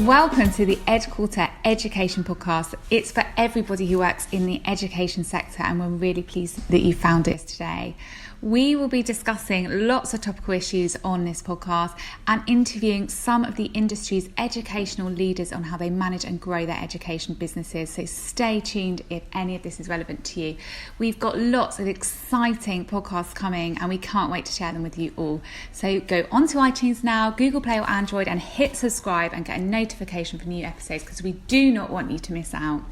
Welcome to the EdQuarter Education Podcast. It's for everybody who works in the education sector, and we're really pleased that you found us today. We will be discussing lots of topical issues on this podcast and interviewing some of the industry's educational leaders on how they manage and grow their education businesses. So stay tuned if any of this is relevant to you. We've got lots of exciting podcasts coming and we can't wait to share them with you all. So go onto iTunes now, Google Play or Android, and hit subscribe and get a notification for new episodes, because we do not want you to miss out.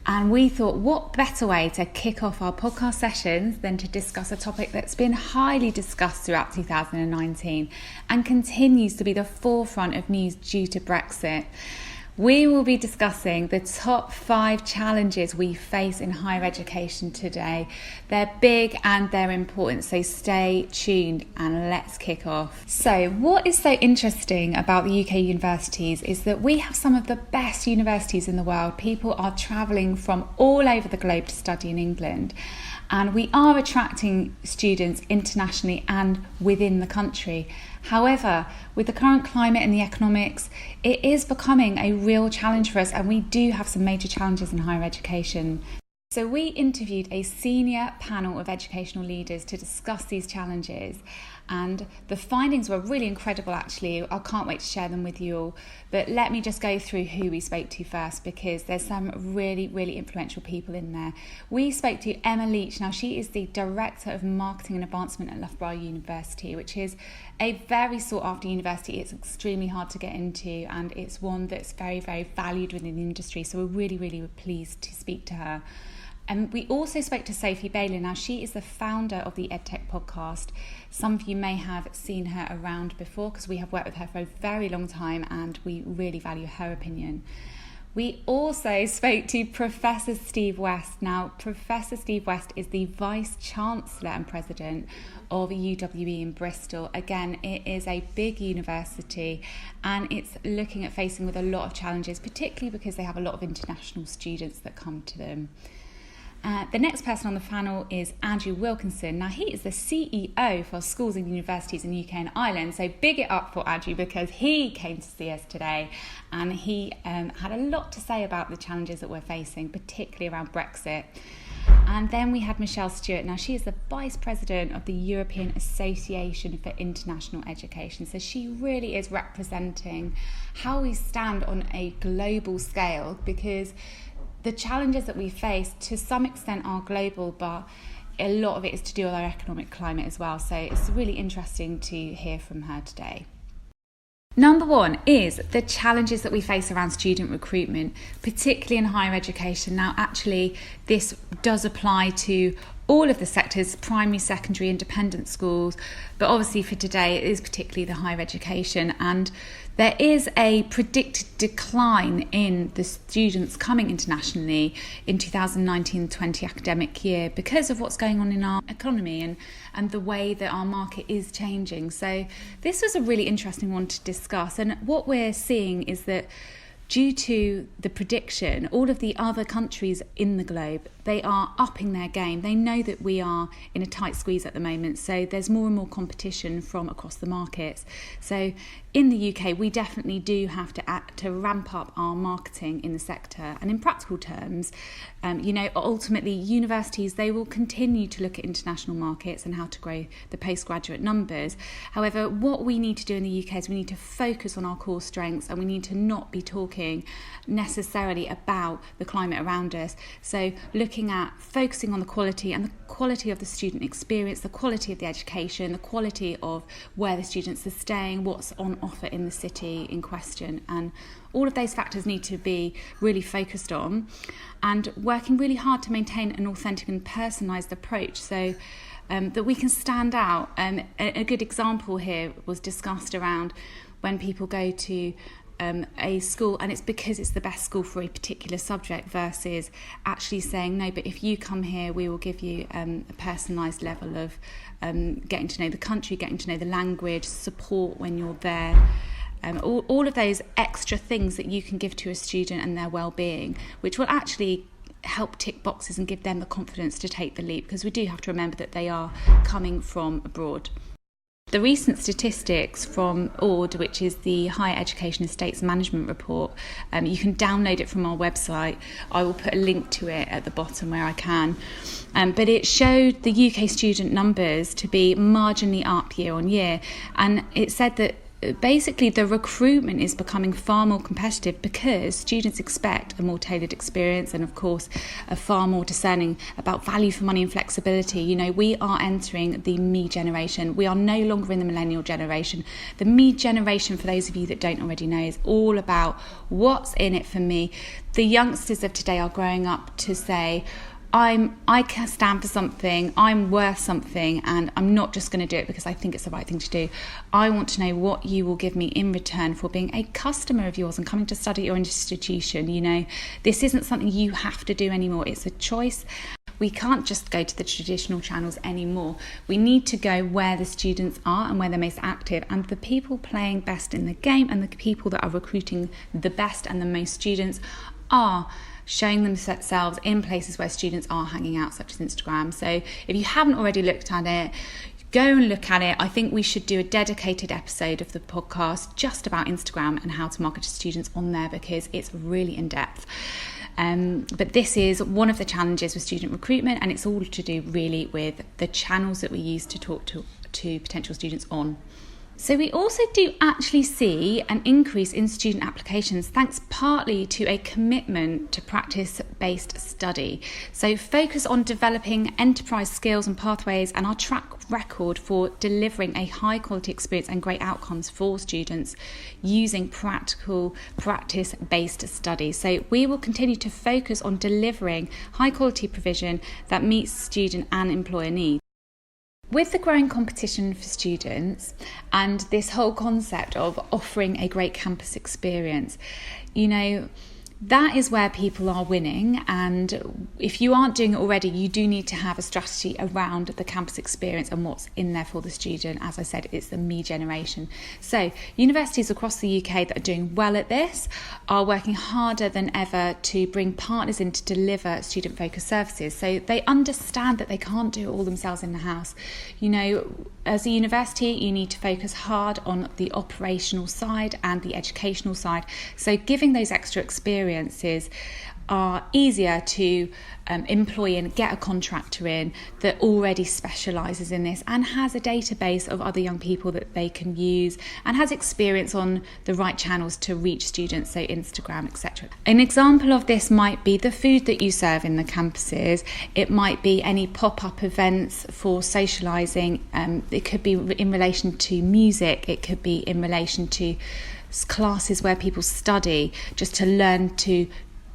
And we thought, what better way to kick off our podcast sessions than to discuss a topic that's been highly discussed throughout 2019 and continues to be the forefront of news due to Brexit. We will be discussing the top 5 challenges we face in higher education today. They're big and they're important, so stay tuned and let's kick off. So what is so interesting about the UK universities is that we have some of the best universities in the world. People are travelling from all over the globe to study in England. And we are attracting students internationally and within the country. However, with the current climate and the economics, it is becoming a real challenge for us, and we do have some major challenges in higher education. So we interviewed a senior panel of educational leaders to discuss these challenges, and the findings were really incredible actually. I can't wait to share them with you all, but let me just go through who we spoke to first, because there's some really influential people in there. We spoke to Emma Leech. Now she is the Director of Marketing and Advancement at Loughborough University, which is a very sought after university. It's extremely hard to get into and it's one that's very valued within the industry, so we're really pleased to speak to her. And we also spoke to Sophie. Now she is the founder of the EdTech podcast. Some of you may have seen her around before because we have worked with her for a very long time and we really value her opinion. We also spoke to Professor Steve West. Now, Professor Steve West is the Vice-Chancellor and President of UWE in Bristol. Again, it is a big university and it's looking at facing with a lot of challenges, particularly because they have a lot of international students that come to them. The next person on the panel is Andrew Wilkinson. Now, he is the CEO for schools and universities in the UK and Ireland. So big it up for Andrew, because he came to see us today and he had a lot to say about the challenges that we're facing, particularly around Brexit. And then we had Michelle Stewart. Now, she is the Vice President of the European Association for International Education. So she really is representing how we stand on a global scale, because the challenges that we face to some extent are global, but a lot of it is to do with our economic climate as well. So it's really interesting to hear from her today. Number 1 is the challenges that we face around student recruitment, particularly in higher education. Now, actually, this does apply to all of the sectors, primary, secondary, independent schools, but obviously for today it is particularly the higher education, and there is a predicted decline in the students coming internationally in 2019-20 academic year because of what's going on in our economy and the way that our market is changing. So this was a really interesting one to discuss, and what we're seeing is that due to the prediction, all of the other countries in the globe, they are upping their game. They know that we are in a tight squeeze at the moment, so there's more and more competition from across the markets. So in the UK, we definitely do have to ramp up our marketing in the sector. And in practical terms, ultimately universities, they will continue to look at international markets and how to grow the postgraduate numbers. However, what we need to do in the UK is we need to focus on our core strengths, and we need to not be talking necessarily about the climate around us. So looking at focusing on the quality of the student experience, the quality of the education, the quality of where the students are staying, what's on offer in the city in question, and all of those factors need to be really focused on, and working really hard to maintain an authentic and personalised approach so that we can stand out. A good example here was discussed around when people go to a school and it's because it's the best school for a particular subject, versus actually saying, no, but if you come here, we will give you a personalised level of getting to know the country, getting to know the language, support when you're there. All of those extra things that you can give to a student and their well-being, which will actually help tick boxes and give them the confidence to take the leap, because we do have to remember that they are coming from abroad. The recent statistics from ORD, which is the Higher Education Estates Management Report, you can download it from our website. I will put a link to it at the bottom where I can. But it showed the UK student numbers to be marginally up year on year. And it said that basically the recruitment is becoming far more competitive because students expect a more tailored experience and of course are far more discerning about value for money and flexibility. You know, we are entering the me generation. We are no longer in the millennial generation. The me generation, for those of you that don't already know, is all about what's in it for me. The youngsters of today are growing up to say, I can stand for something, I'm worth something, and I'm not just going to do it because I think it's the right thing to do. I want to know what you will give me in return for being a customer of yours and coming to study at your institution. You know, this isn't something you have to do anymore. It's a choice. We can't just go to the traditional channels anymore. We need to go where the students are and where they're most active. And the people playing best in the game and the people that are recruiting the best and the most students are showing themselves in places where students are hanging out, such as Instagram. So if you haven't already looked at it, go and look at it. I think we should do a dedicated episode of the podcast just about Instagram and how to market to students on there because it's really in depth. But this is one of the challenges with student recruitment, and it's all to do really with the channels that we use to talk to potential students on. So we also do actually see an increase in student applications thanks partly to a commitment to practice-based study. So focus on developing enterprise skills and pathways and our track record for delivering a high quality experience and great outcomes for students using practical practice-based study. So we will continue to focus on delivering high quality provision that meets student and employer needs. With the growing competition for students and this whole concept of offering a great campus experience, you know, that is where people are winning, and if you aren't doing it already, you do need to have a strategy around the campus experience and what's in there for the student. As I said, it's the me generation. So universities across the UK that are doing well at this are working harder than ever to bring partners in to deliver student-focused services. So they understand that they can't do it all themselves in the house. You know, as a university, you need to focus hard on the operational side and the educational side. So giving those extra experiences are easier to employ and get a contractor in that already specialises in this and has a database of other young people that they can use and has experience on the right channels to reach students, so Instagram, etc. An example of this might be the food that you serve in the campuses. It might be any pop-up events for socialising. It could be in relation to music. It could be in relation to classes where people study just to learn to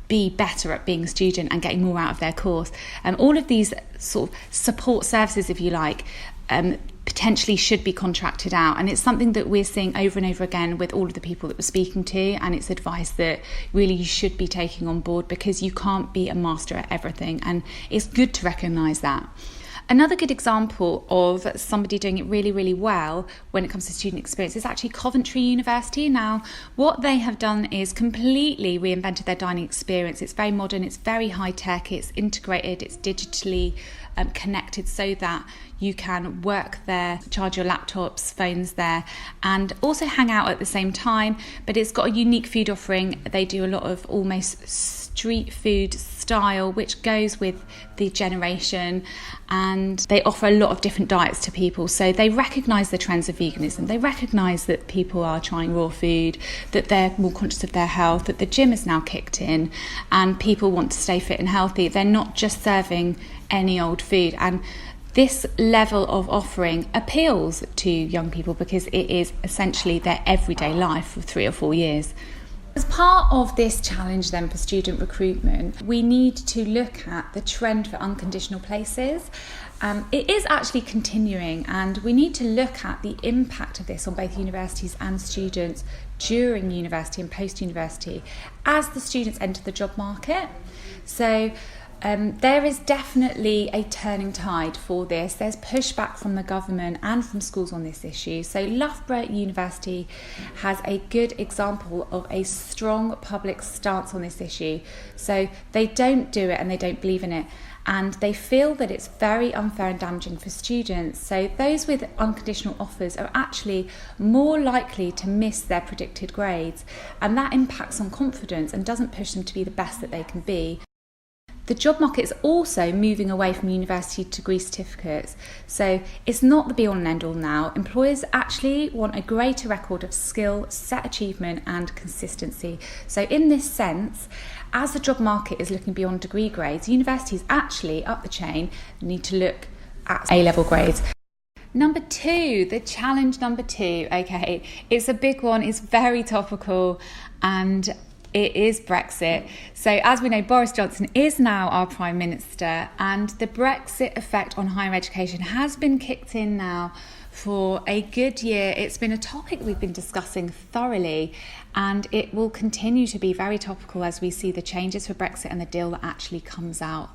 be better at being a student and getting more out of their course. All of these sort of support services, if you like, potentially should be contracted out, and it's something that we're seeing over and over again with all of the people that we're speaking to, and it's advice that really you should be taking on board because you can't be a master at everything, and it's good to recognise that. Another good example of somebody doing it really, really well when it comes to student experience is actually Coventry University. Now, what they have done is completely reinvented their dining experience. It's very modern, it's very high tech, it's integrated, it's digitally connected so that you can work there, charge your laptops, phones there, and also hang out at the same time. But it's got a unique food offering. They do a lot of almost street food style, which goes with the generation, and they offer a lot of different diets to people. So they recognise the trends of veganism, they recognise that people are trying raw food, that they're more conscious of their health, that the gym is now kicked in and people want to stay fit and healthy. They're not just serving any old food, and this level of offering appeals to young people because it is essentially their everyday life for 3 or 4 years. As part of this challenge then for student recruitment, we need to look at the trend for unconditional places. It is actually continuing, and we need to look at the impact of this on both universities and students during university and post-university as the students enter the job market. So there is definitely a turning tide for this. There's pushback from the government and from schools on this issue. So Loughborough University has a good example of a strong public stance on this issue. So they don't do it and they don't believe in it. and they feel that it's very unfair and damaging for students. So those with unconditional offers are actually more likely to miss their predicted grades, and that impacts on confidence and doesn't push them to be the best that they can be. The job market is also moving away from university degree certificates. So it's not the be all and end all now. Employers actually want a greater record of skill, set achievement and consistency. So in this sense, as the job market is looking beyond degree grades, universities actually up the chain need to look at A-level grades. Number 2, the challenge number 2. Okay, it's a big one, it's very topical, and it is Brexit. So as we know, Boris Johnson is now our Prime Minister, and the Brexit effect on higher education has been kicked in now for a good year. It's been a topic we've been discussing thoroughly, and it will continue to be very topical as we see the changes for Brexit and the deal that actually comes out.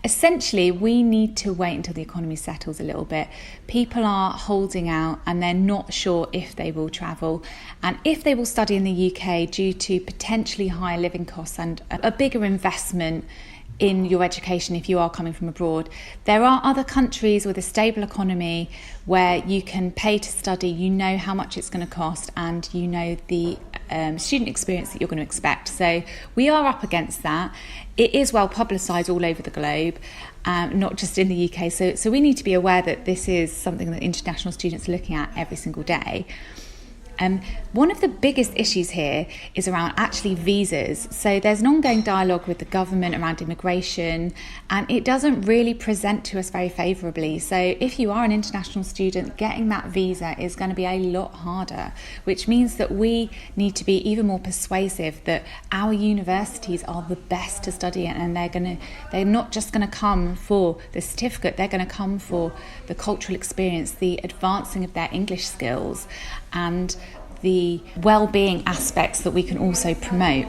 Essentially, we need to wait until the economy settles a little bit. People are holding out and they're not sure if they will travel and if they will study in the UK due to potentially higher living costs and a bigger investment in your education if you are coming from abroad. There are other countries with a stable economy where you can pay to study, you know how much it's going to cost, and you know the student experience that you're going to expect. So we are up against that. It is well publicised all over the globe, not just in the UK. So we need to be aware that this is something that international students are looking at every single day. One of the biggest issues here is around actually visas. So there's an ongoing dialogue with the government around immigration, and it doesn't really present to us very favourably. So if you are an international student, getting that visa is going to be a lot harder, which means that we need to be even more persuasive that our universities are the best to study in, and they're not just going to come for the certificate, they're going to come for the cultural experience, the advancing of their English skills, and the well-being aspects that we can also promote.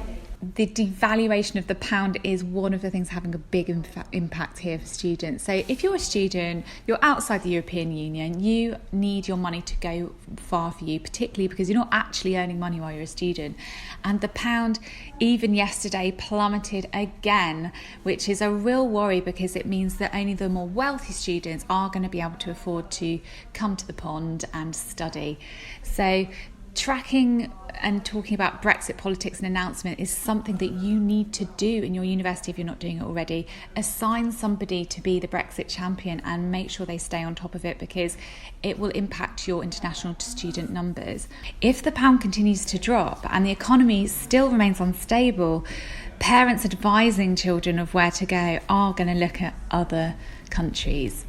The devaluation of the pound is one of the things having a big impact here for students. So if you're a student, you're outside the European Union, you need your money to go far for you, particularly because you're not actually earning money while you're a student. And the pound, even yesterday, plummeted again, which is a real worry because it means that only the more wealthy students are going to be able to afford to come to the pond and study. So tracking and talking about Brexit politics and announcement is something that you need to do in your university if you're not doing it already. Assign somebody to be the Brexit champion and make sure they stay on top of it because it will impact your international student numbers. If the pound continues to drop and the economy still remains unstable, parents advising children of where to go are going to look at other countries.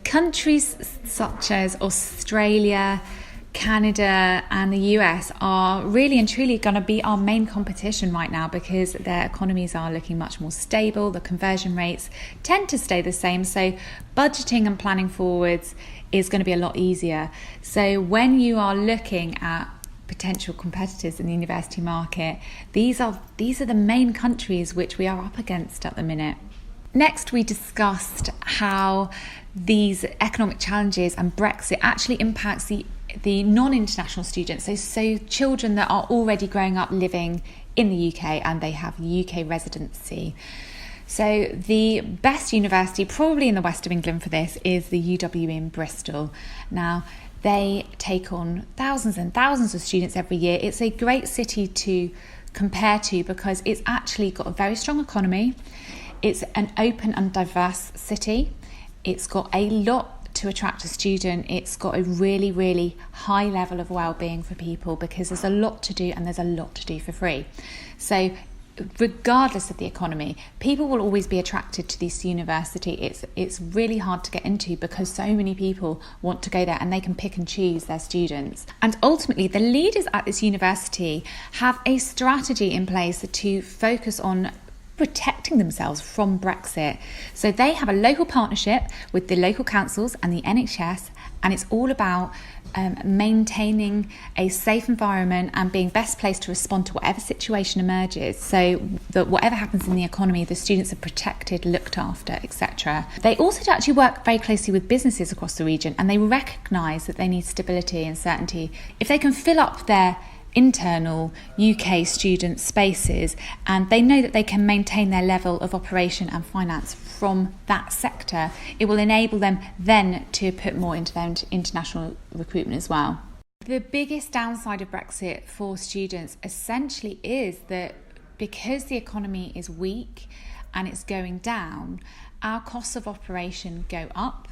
Countries such as Australia, Canada and the US are really and truly going to be our main competition right now because their economies are looking much more stable. The conversion rates tend to stay the same, so budgeting and planning forwards is going to be a lot easier. So when you are looking at potential competitors in the university market, these are the main countries which we are up against at the minute. Next, we discussed how these economic challenges and Brexit actually impacts the non-international students, so children that are already growing up living in the UK and they have UK residency. So the best university probably in the west of England for this is the UWE in Bristol. Now they take on thousands and thousands of students every year. It's a great city to compare to because it's actually got a very strong economy. It's an open and diverse city. It's got a lot to attract a student. It's got a really, really high level of well-being for people because there's a lot to do and there's a lot to do for free. So regardless of the economy, people will always be attracted to this university. It's really hard to get into because so many people want to go there and they can pick and choose their students. And ultimately, the leaders at this university have a strategy in place to focus on protecting themselves from Brexit. So they have a local partnership with the local councils and the NHS, and it's all about maintaining a safe environment and being best placed to respond to whatever situation emerges, so that whatever happens in the economy, the students are protected, looked after, etc. They also actually work very closely with businesses across the region, and they recognise that they need stability and certainty. If they can fill up their internal UK student spaces, and they know that they can maintain their level of operation and finance from that sector. It will enable them then to put more into their international recruitment as well. The biggest downside of Brexit for students essentially is that because the economy is weak and it's going down, our costs of operation go up,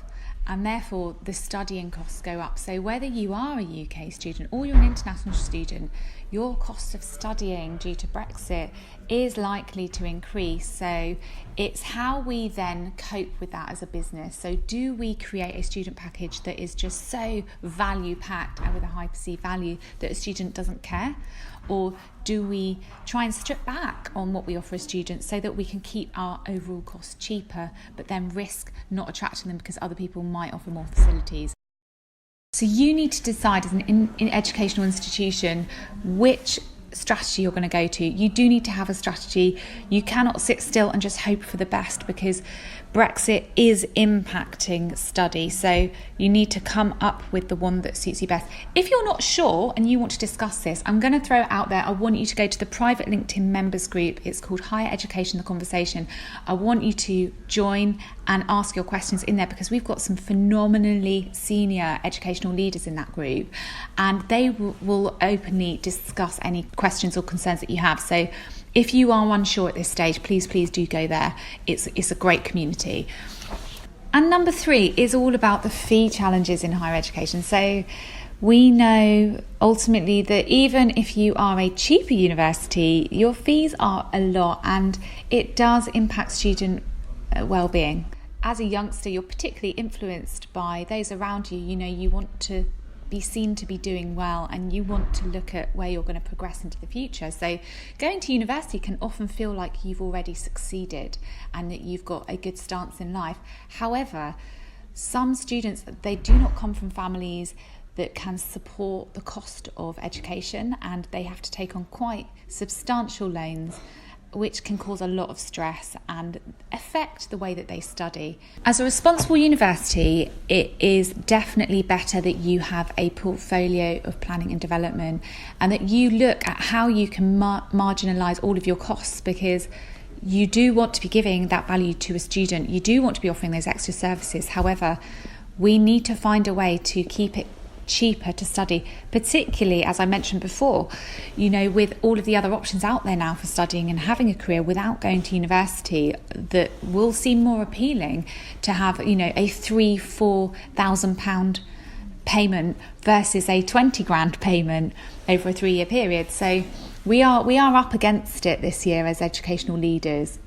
and therefore the studying costs go up. So whether you are a UK student or you're an international student, your cost of studying due to Brexit is likely to increase. So it's how we then cope with that as a business. So do we create a student package that is just so value packed and with a high perceived value that a student doesn't care? Or do we try and strip back on what we offer a student so that we can keep our overall costs cheaper, but then risk not attracting them because other people might offer more facilities? So you need to decide as an educational institution which strategy you're going to go to. You do need to have a strategy. You cannot sit still and just hope for the best, because Brexit is impacting study. So you need to come up with the one that suits you best. If you're not sure and you want to discuss this, I'm going to throw it out there. I want you to go to the private LinkedIn members group. It's called Higher Education, The Conversation. I want you to join and ask your questions in there, because we've got some phenomenally senior educational leaders in that group, and they will openly discuss any questions or concerns that you have. So if you are unsure at this stage, please do go there. It's a great community. And number 3 is all about the fee challenges in higher education. So we know ultimately that even if you are a cheaper university, your fees are a lot, and it does impact student well-being. As a youngster, you're particularly influenced by those around you. You know, you want to be seen to be doing well, and you want to look at where you're going to progress into the future. So going to university can often feel like you've already succeeded and that you've got a good stance in life. However, some students, they do not come from families that can support the cost of education, and they have to take on quite substantial loans, which can cause a lot of stress and affect the way that they study. As a responsible university, it is definitely better that you have a portfolio of planning and development, and that you look at how you can marginalise all of your costs, because you do want to be giving that value to a student. You do want to be offering those extra services. However, we need to find a way to keep it cheaper to study, particularly, as I mentioned before, you know, with all of the other options out there now for studying and having a career without going to university, that will seem more appealing to have, you know, a £3,000-4,000 payment versus a 20 grand payment over a 3-year period. So we are up against it this year as educational leaders.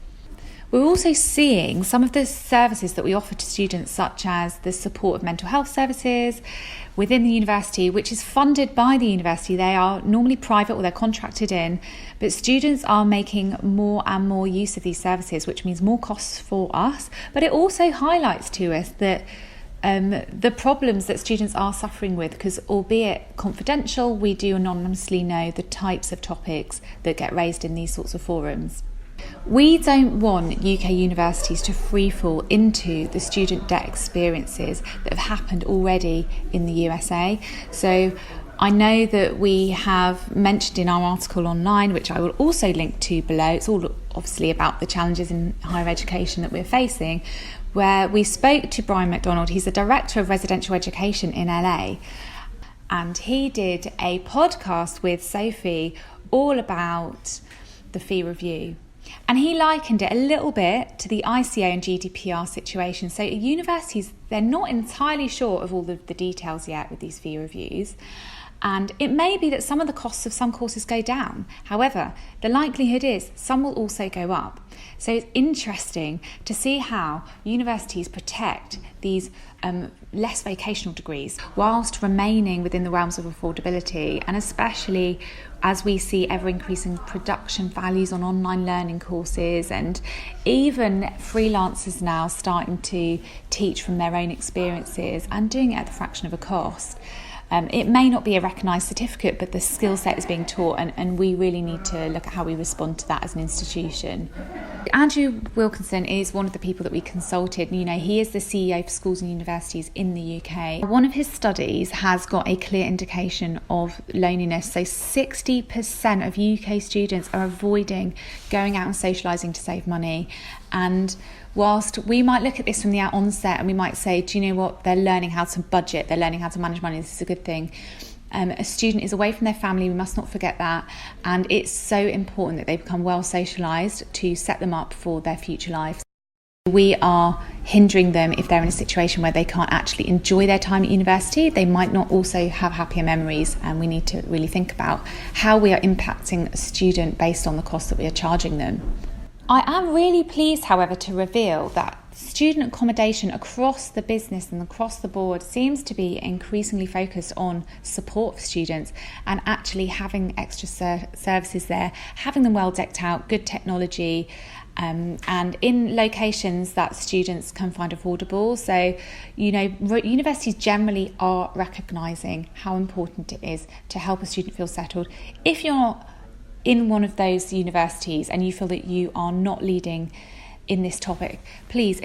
We're also seeing some of the services that we offer to students, such as the support of mental health services within the university, which is funded by the university. They are normally private or they're contracted in, but students are making more and more use of these services, which means more costs for us. But it also highlights to us that the problems that students are suffering with, because albeit confidential, we do anonymously know the types of topics that get raised in these sorts of forums. We don't want UK universities to freefall into the student debt experiences that have happened already in the USA. So I know that we have mentioned in our article online, which I will also link to below, it's all obviously about the challenges in higher education that we're facing, where we spoke to Brian McDonald. He's the Director of Residential Education in LA, and he did a podcast with Sophie all about the fee review. And he likened it a little bit to the ICO and GDPR situation. So universities, they're not entirely sure of all of the details yet with these fee reviews. And it may be that some of the costs of some courses go down. However, the likelihood is some will also go up. So it's interesting to see how universities protect these less vocational degrees whilst remaining within the realms of affordability, and especially as we see ever increasing production values on online learning courses, and even freelancers now starting to teach from their own experiences and doing it at the fraction of a cost. It may not be a recognised certificate, but the skill set is being taught, and we really need to look at how we respond to that as an institution. Andrew Wilkinson is one of the people that we consulted. He is the CEO for schools and universities in the UK. One of his studies has got a clear indication of loneliness. So 60% of UK students are avoiding going out and socialising to save money. And whilst we might look at this from the onset and we might say, do you know what, they're learning how to budget, they're learning how to manage money, this is a good thing. A student is away from their family, we must not forget that, and it's so important that they become well socialised to set them up for their future lives. We are hindering them if they're in a situation where they can't actually enjoy their time at university. They might not also have happier memories, and we need to really think about how we are impacting a student based on the cost that we are charging them. I am really pleased, however, to reveal that student accommodation across the business and across the board seems to be increasingly focused on support for students and actually having extra services there, having them well decked out, good technology, and in locations that students can find affordable. So, universities generally are recognising how important it is to help a student feel settled. If you're in one of those universities and you feel that you are not leading in this topic, please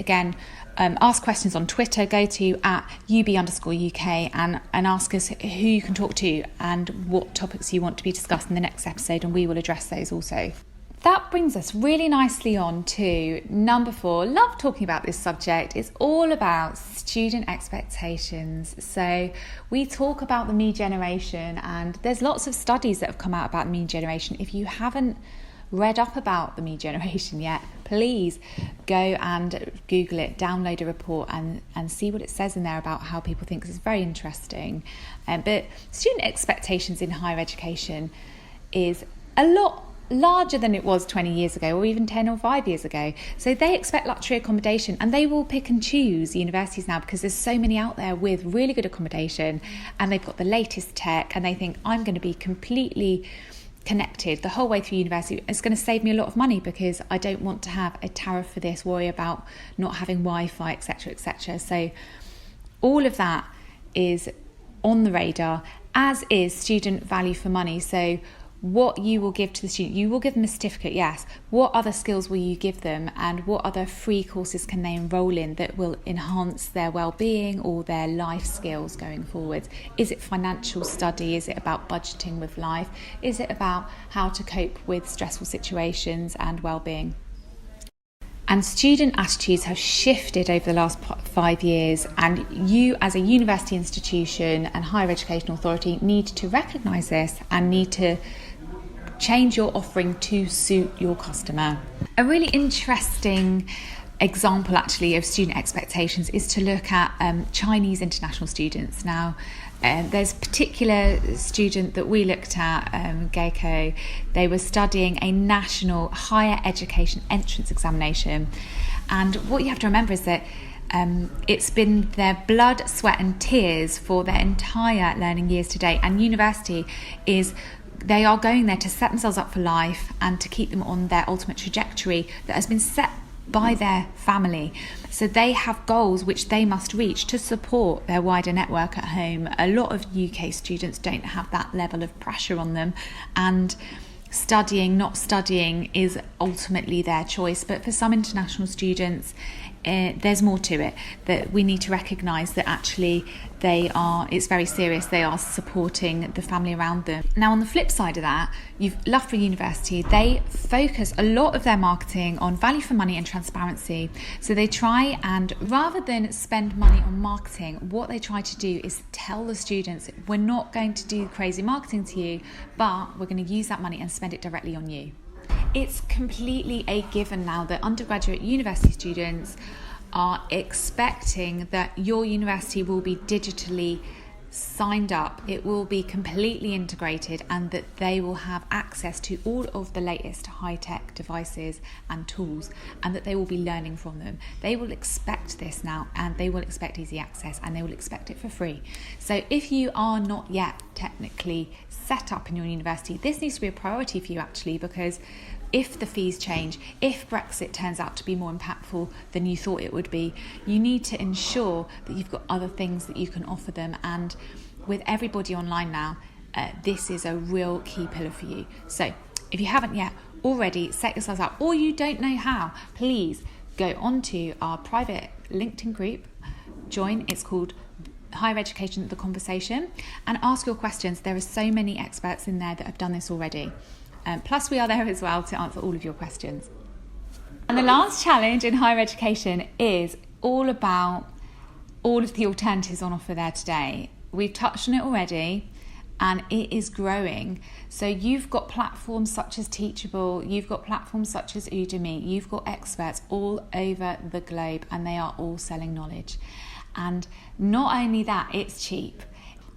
ask questions on Twitter. Go to @UB_UK and ask us who you can talk to and what topics you want to be discussed in the next episode, and we will address those also. That brings us really nicely on to number 4. Love talking about this subject. It's all about student expectations. So we talk about the me generation, and there's lots of studies that have come out about the me generation. If you haven't read up about the me generation yet, please go and Google it, download a report and see what it says in there about how people think, because it's very interesting. But student expectations in higher education is a lot larger than it was 20 years ago or even 10 or 5 years ago. So they expect luxury accommodation, and they will pick and choose universities now because there's so many out there with really good accommodation and they've got the latest tech, and they think, I'm going to be completely connected the whole way through university. It's going to save me a lot of money because I don't want to have a tariff for this, worry about not having Wi-Fi, etc., etc. So all of that is on the radar, as is student value for money. So what you will give to the student, you will give them a certificate, yes. What other skills will you give them, and what other free courses can they enrol in that will enhance their well-being or their life skills going forward? Is it financial study? Is it about budgeting with life? Is it about how to cope with stressful situations and well-being? And student attitudes have shifted over the last 5 years, and you as a university institution and higher education authority need to recognise this and need to change your offering to suit your customer. A really interesting example actually of student expectations is to look at Chinese international students. Now there's a particular student that we looked at, Geiko. They were studying a national higher education entrance examination, and what you have to remember is that it's been their blood, sweat and tears for their entire learning years to date, and university they are going there to set themselves up for life and to keep them on their ultimate trajectory that has been set by their family. So they have goals which they must reach to support their wider network at home. A lot of UK students don't have that level of pressure on them, and studying, not studying is ultimately their choice. But for some international students, there's more to it, that we need to recognise that actually it's very serious. They are supporting the family around them. Now on the flip side of that, Loughborough University, they focus a lot of their marketing on value for money and transparency. So they try, and rather than spend money on marketing, what they try to do is tell the students, we're not going to do crazy marketing to you, but we're going to use that money and spend it directly on you. It's completely a given now that undergraduate university students are expecting that your university will be digitally signed up, it will be completely integrated, and that they will have access to all of the latest high-tech devices and tools, and that they will be learning from them. They will expect this now, and they will expect easy access, and they will expect it for free. So if you are not yet technically set up in your university, this needs to be a priority for you actually, because if the fees change, if Brexit turns out to be more impactful than you thought it would be, you need to ensure that you've got other things that you can offer them. And with everybody online now, this is a real key pillar for you. So if you haven't yet already set yourselves up, or you don't know how, please go onto our private LinkedIn group, join. It's called Higher Education, The Conversation, and ask your questions. There are so many experts in there that have done this already. Plus we are there as well to answer all of your questions. And the last challenge in higher education is all about all of the alternatives on offer there today. We've touched on it already, and it is growing. So you've got platforms such as Teachable, you've got platforms such as Udemy, you've got experts all over the globe, and they are all selling knowledge. And not only that, it's cheap.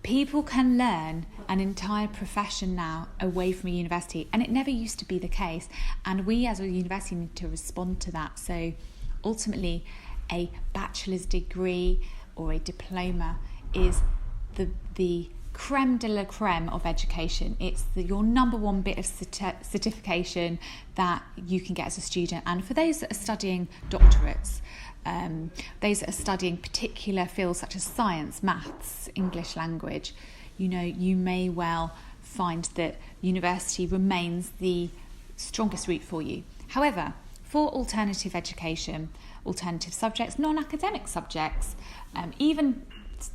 People can learn an entire profession now away from a university, and it never used to be the case. And we as a university need to respond to that. So ultimately, a bachelor's degree or a diploma is the creme de la creme of education. It's your number one bit of certification that you can get as a student. And for those that are studying doctorates, those that are studying particular fields such as science, maths, English language, you may well find that university remains the strongest route for you. However, for alternative education, alternative subjects, non-academic subjects, even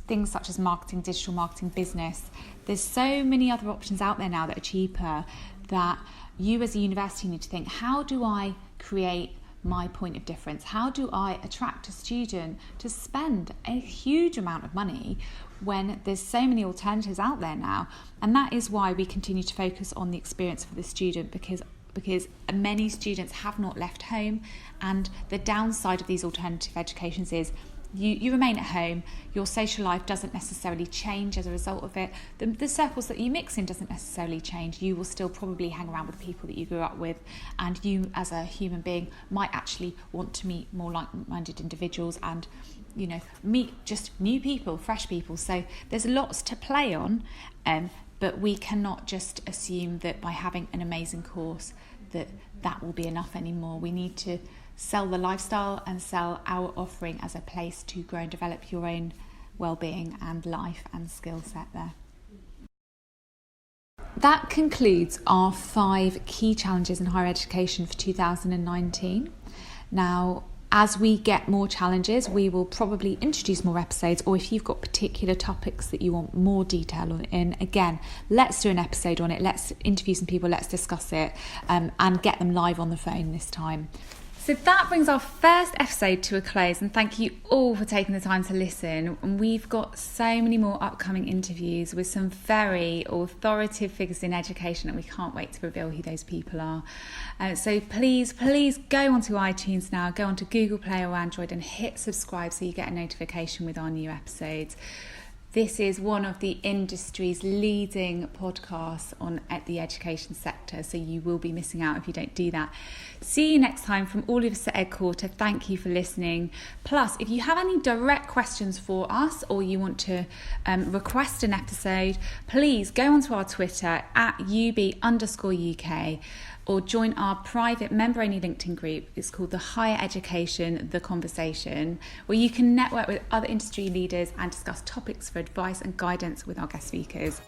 things such as marketing, digital marketing, business, there's so many other options out there now that are cheaper, that you as a university need to think, how do I create my point of difference? How do I attract a student to spend a huge amount of money when there's so many alternatives out there now? And that is why we continue to focus on the experience for the student, because many students have not left home, and the downside of these alternative educations is you remain at home, your social life doesn't necessarily change as a result of it, the circles that you mix in doesn't necessarily change. You will still probably hang around with people that you grew up with, and you as a human being might actually want to meet more like-minded individuals and meet just new people, fresh people. So there's lots to play on, but we cannot just assume that by having an amazing course that will be enough anymore. We need to sell the lifestyle and sell our offering as a place to grow and develop your own well-being and life and skill set there. That concludes our 5 key challenges in higher education for 2019. Now, as we get more challenges, we will probably introduce more episodes, or if you've got particular topics that you want more detail on, again, let's do an episode on it. Let's interview some people, let's discuss it, and get them live on the phone this time. So that brings our first episode to a close, and thank you all for taking the time to listen. And we've got so many more upcoming interviews with some very authoritative figures in education, and we can't wait to reveal who those people are. So please go onto iTunes now, go onto Google Play or Android and hit subscribe so you get a notification with our new episodes. This is one of the industry's leading podcasts at the education sector, so you will be missing out if you don't do that. See you next time from all of us at EdQuarter. Thank you for listening. Plus, if you have any direct questions for us, or you want to request an episode, please go onto our Twitter at @UB_UK, or join our private member-only LinkedIn group. It's called the Higher Education, The Conversation, where you can network with other industry leaders and discuss topics for advice and guidance with our guest speakers.